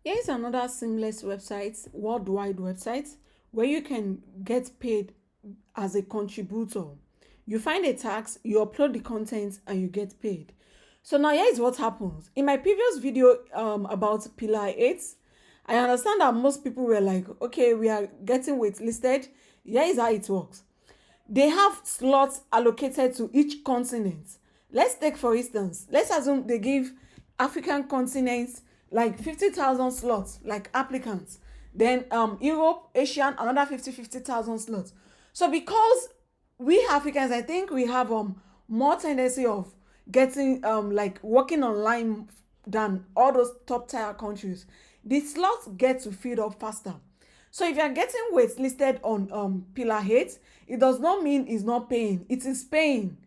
Here is another seamless website, worldwide website, where you can get paid as a contributor. You find a tax, you upload the content, and you get paid. So now here is what happens. In my previous video about Pillar 8, I understand that most people were like, okay, we are getting waitlisted. Here is how it works. They have slots allocated to each continent. Let's take for instance, let's assume they give African continents like 50,000 slots, like applicants. Then Europe, Asian, another 50,000 slots. So because we Africans, I think we have more tendency of getting like working online than all those top tier countries. The slots get to fill up faster. So if you are getting waitlisted on Pillar 8, it does not mean it's not paying. It is paying.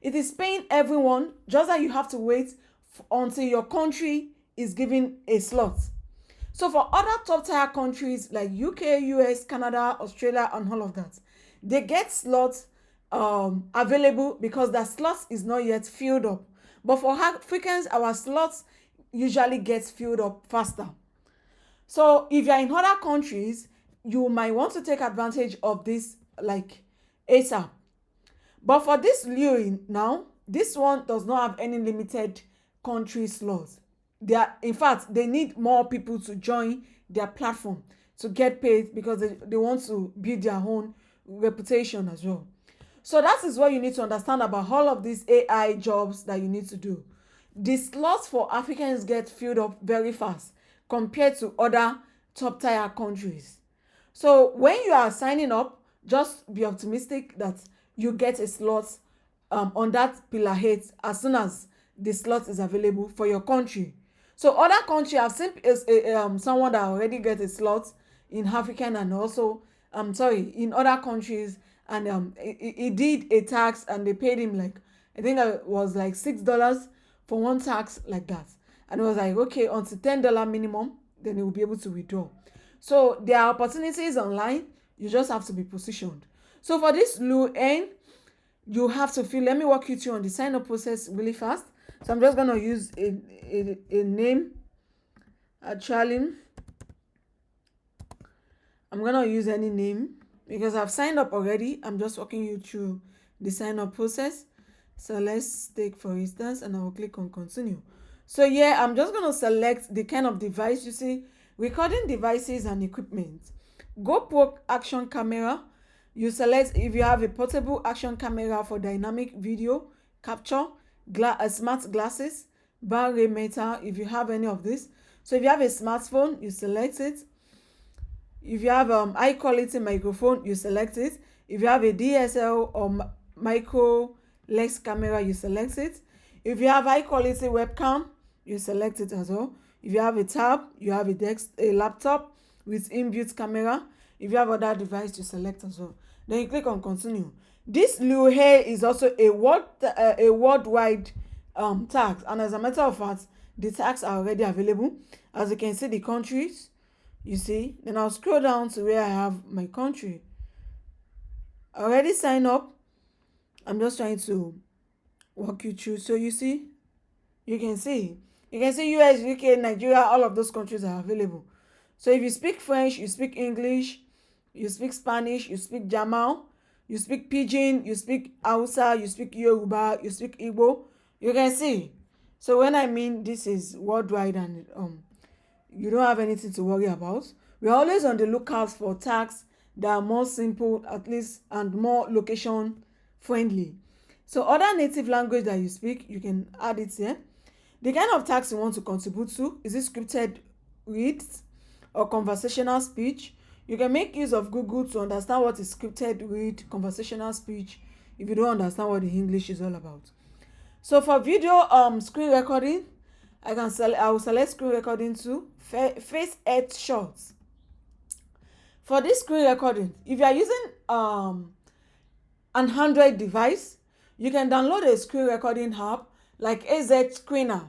It is paying everyone, just that you have to wait until your country is given a slot. So for other top tier countries like UK, US, Canada, Australia, and all of that, they get slots available because the slots is not yet filled up. But for Africans, our slots usually gets filled up faster. So if you're in other countries, you might want to take advantage of this like ASAP. But for this Luel now, this one does not have any limited country slots. In fact, they need more people to join their platform to get paid because they want to build their own reputation as well. So that is what you need to understand about all of these AI jobs that you need to do. The slots for Africans get filled up very fast compared to other top tier countries. So when you are signing up, just be optimistic that you get a slot on that Pillar 8 as soon as the slot is available for your country. So other country, I've seen someone that already get a slot in African and also in other countries, and he did a tax and they paid him like, I think it was like $6 for one tax like that, and it was like, okay, until $10 minimum, then he will be able to withdraw. So there are opportunities online, you just have to be positioned. So for this Luel, you have to fill, let me walk you through on the sign up process really fast. So I'm just going to use a name. Actually, I'm going to use any name because I've signed up already. I'm just walking you through the sign up process. So let's take for instance, and I will click on continue. So yeah, I'm just going to select the kind of device. You see, recording devices and equipment. GoPro action camera. You select if you have a portable action camera for dynamic video capture, smart glasses, bar ray meter, if you have any of this. So if you have a smartphone, you select it. If you have high quality microphone, you select it. If you have a DSL or micro lens camera, you select it. If you have high quality webcam, you select it as well. If you have a tab, you have a laptop with inbuilt camera. If you have other device, you select as well. Then you click on continue. This Luel is also a worldwide tax, and as a matter of fact, the tax are already available. As you can see, the countries, you see. Then I'll scroll down to where I have my country. I already signed up. I'm just trying to walk you through. So you see, you can see US, UK, Nigeria, all of those countries are available. So if you speak French, you speak English, you speak Spanish, you speak German, you speak Pidgin, you speak Hausa, you speak Yoruba, you speak Igbo, you can see. So when I mean this is worldwide and you don't have anything to worry about. We're always on the lookout for tax that are more simple at least and more location friendly. So other native language that you speak, you can add it here. The kind of tax you want to contribute to, is it scripted reads or conversational speech? You can make use of Google to understand what is scripted read, conversational speech, if you don't understand what the English is all about. So for video screen recording, I will select screen recording too. Face headshots. For this screen recording, if you are using an Android device, you can download a screen recording app like AZ Screener.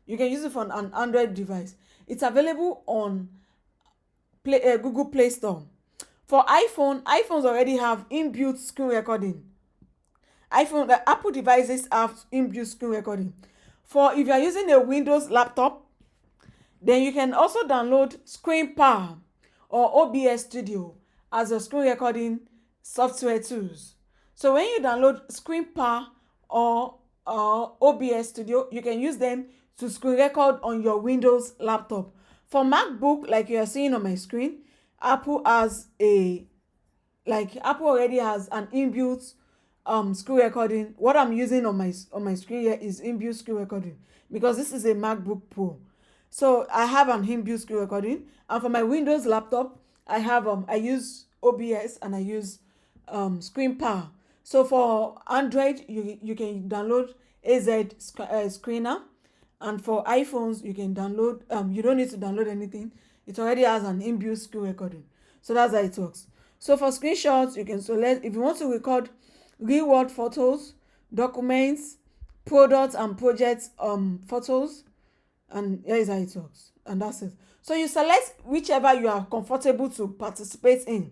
You can use it for an Android device. It's available on Google Play Store. For iPhones already have inbuilt screen recording. The Apple devices have inbuilt screen recording. For if you are using a Windows laptop, Then you can also download Screen Power or OBS Studio as a screen recording software tools. So when you download Screen Power or OBS Studio, you can use them to screen record on your Windows laptop. For MacBook, like you are seeing on my screen, Apple already has an inbuilt screen recording. What I'm using on my screen here is inbuilt screen recording because this is a MacBook Pro. So I have an inbuilt screen recording, and for my Windows laptop, I use OBS and I use Screen Power. So for Android, you can download AZ Screener, and for iPhones you can download you don't need to download anything. It already has an inbuilt screen recording. So that's how it works. So for screenshots, you can select if you want to record real world photos, documents, products and project photos, and here is how it works, and that's it. So you select whichever you are comfortable to participate in,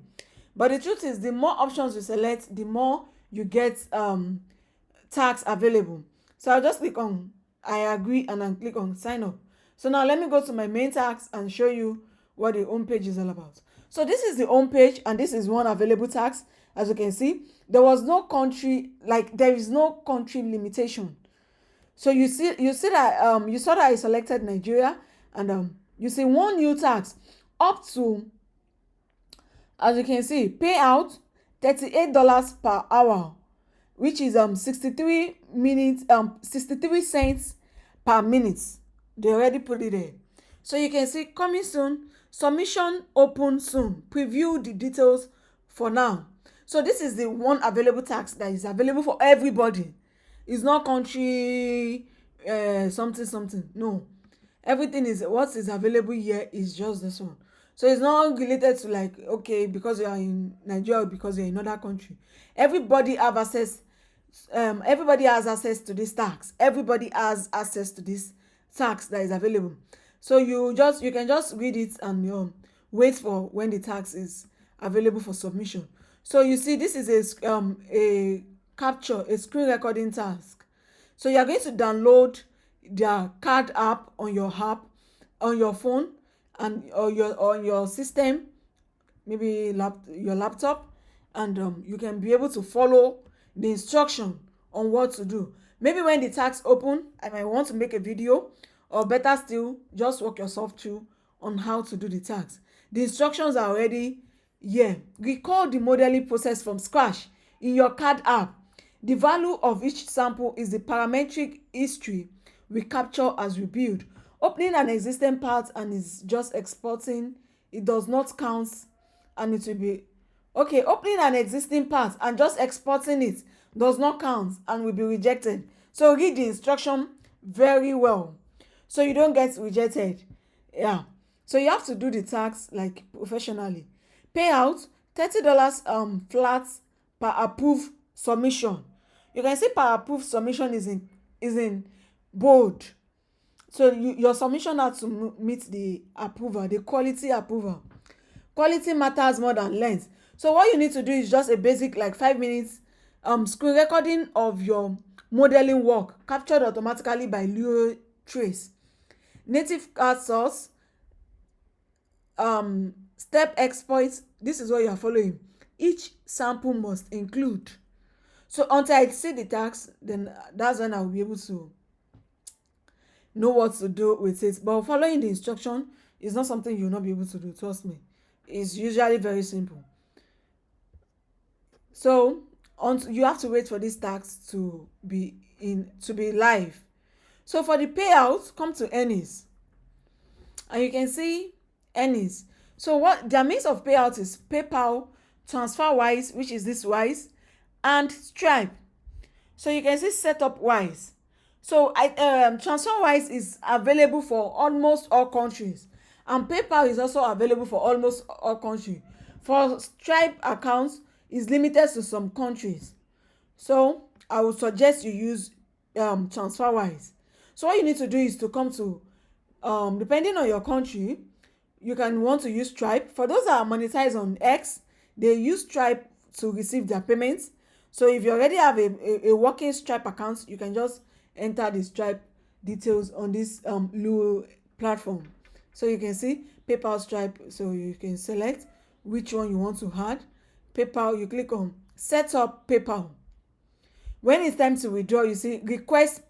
but the truth is the more options you select, the more you get tags available. So I'll just click on I agree and then click on sign up. So now let me go to my main tags and show you what the home page is all about. So this is the home page, and this is one available tags. As you can see, there is no country limitation. So you saw that I selected Nigeria, and you see one new tax up to, as you can see, payout $38 per hour, which is 63 minutes 63 cents per minute. They already put it there. So you can see coming soon, submission open soon, preview the details for now. So this is the one available tax that is available for everybody. It's not country something. No, everything is what is available here is just this one. So it's not related to like, okay, because you are in Nigeria or because you're in another country. Everybody has access to this tax. Everybody has access to this tax that is available. So you can just read it and wait for when the tax is available for submission. So you see, this is a screen recording task. So you are going to download their card app on your phone and on your system, maybe your laptop, and you can be able to follow the instruction on what to do. Maybe when the tax open, I might want to make a video, or better still, just walk yourself through on how to do the tax. The instructions are already here. Record the modeling process from scratch in your card app. The value of each sample is the parametric history we capture as we build. Opening an existing part and is just exporting, it does not count, and it will be okay. Opening an existing part and just exporting it does not count and will be rejected. So read the instruction very well so you don't get rejected. Yeah. So you have to do the tax like professionally. Payout $30 flat per approved submission. You can see per approved submission is in bold. So your submission has to meet the approval, the quality approval. Quality matters more than length. So what you need to do is just a basic like 5 minutes screen recording of your modeling work captured automatically by Luel Trace. Native card source, step exploits. This is what you are following. Each sample must include. So until I see the tax, then that's when I will be able to know what to do with it. But following the instruction is not something you'll not be able to do. Trust me, it's usually very simple. So you have to wait for this tax to be live. So for the payout, come to earnings, and you can see earnings. So what their means of payout is PayPal, TransferWise, which is this Wise, and Stripe. So you can see setup Wise. So TransferWise is available for almost all countries, and PayPal is also available for almost all countries. For Stripe accounts, is limited to some countries. So I would suggest you use TransferWise. So what you need to do is to come to depending on your country, you can want to use Stripe. For those that are monetized on X, they use Stripe to receive their payments. So if you already have a working Stripe account, you can just enter the Stripe details on this Luel platform. So you can see PayPal, Stripe. So you can select which one you want to add. PayPal, you click on set up PayPal. When it's time to withdraw, you see request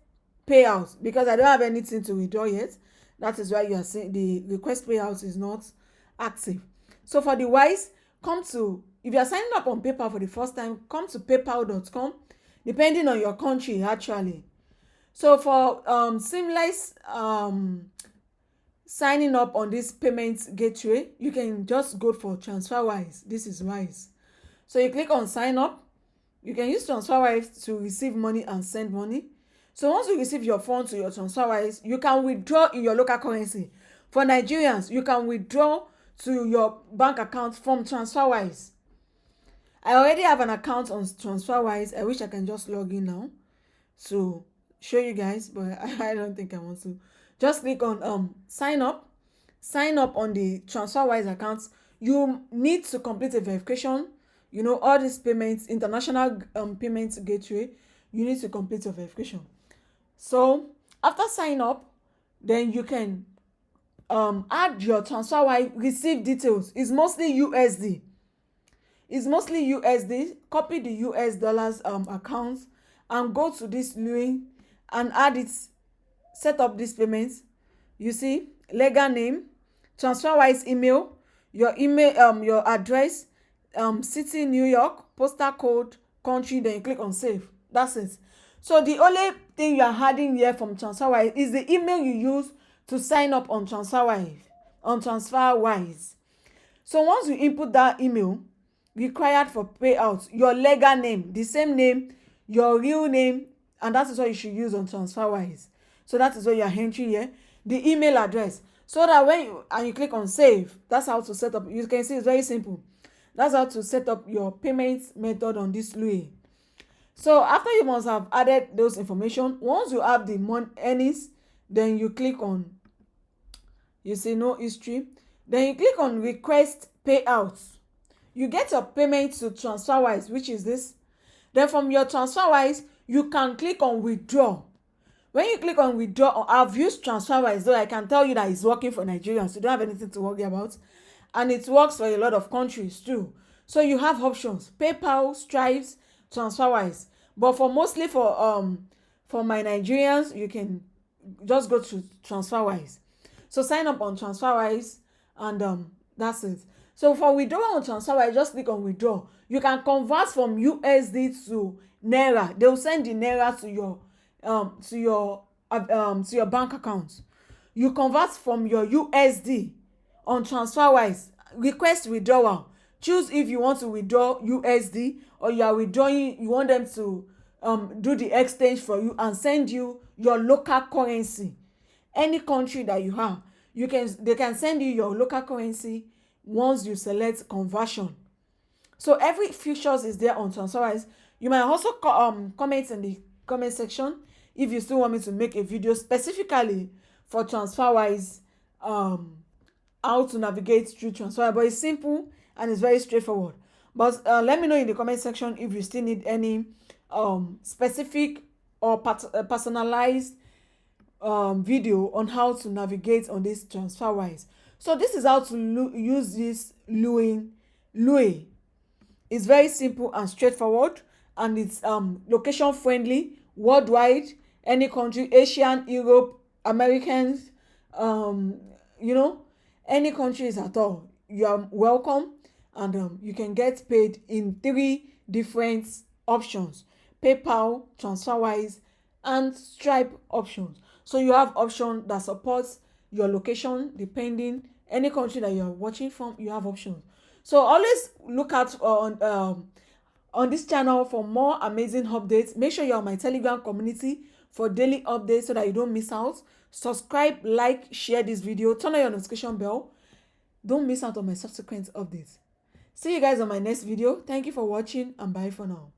payout. Because I don't have anything to withdraw yet, that is why you are seeing the request payout is not active. So for the wise, if you are signing up on PayPal for the first time, come to paypal.com, depending on your country actually. So for seamless signing up on this payment gateway, you can just go for TransferWise. This is Wise. So you click on sign up. You can use TransferWise to receive money and send money. So once you receive your funds to your TransferWise, you can withdraw in your local currency. For Nigerians, you can withdraw to your bank account from TransferWise. I already have an account on TransferWise. I wish I can just log in now to show you guys, but I don't think I want to. Just click on sign up on the TransferWise account. You need to complete a verification. You know, all these payments, international payments gateway, you need to complete your verification. So after sign up, then you can add your TransferWise receive details. It's mostly USD. Copy the US dollars account and go to this Luel and add it. Set up this payment. You see legal name, TransferWise email, your your address, city New York, postal code, country, then you click on save. That's it. So the only thing you are adding here from TransferWise is the email you use to sign up on TransferWise. So once you input that email required for payout, your legal name, the same name, your real name, and that is what you should use on TransferWise. So that is what you are entering here. The email address. So that when you click on save, that's how to set up. You can see it's very simple. That's how to set up your payment method on this Luel. So after you must have added those information, once you have the earnings, then you click on, you see no history. Then you click on request payouts. You get your payment to TransferWise, which is this. Then from your TransferWise, you can click on withdraw. When you click on withdraw, I've used TransferWise, though I can tell you that it's working for Nigerians. You don't have anything to worry about. And it works for a lot of countries too. So you have options: PayPal, Stripe, TransferWise. But for mostly for my Nigerians, you can just go to TransferWise. So sign up on TransferWise and that's it. So for withdrawal on TransferWise, just click on withdraw. You can convert from USD to Naira. They will send the Naira to your bank account. You convert from your USD on TransferWise. Request withdrawal. Choose if you want to withdraw USD or you are withdrawing, you want them to do the exchange for you and send you your local currency. Any country that you have, they can send you your local currency once you select conversion. So every features is there on TransferWise. You might also comment in the comment section if you still want me to make a video specifically for TransferWise, how to navigate through TransferWise. But it's simple and it's very straightforward. But let me know in the comment section if you still need any specific or personalized video on how to navigate on this TransferWise. So this is how to use this Luel. It's very simple and straightforward, and it's location friendly, worldwide, any country, Asian, Europe, Americans, any countries at all. You are welcome, and you can get paid in 3 different options: PayPal, TransferWise, and Stripe options. So you have option that supports your location, depending any country that you are watching from, you have options. So always look out on this channel for more amazing updates. Make sure you're on my Telegram community for daily updates so that you don't miss out. Subscribe, like, share this video, turn on your notification bell. Don't miss out on my subsequent updates. See you guys on my next video. Thank you for watching and bye for now.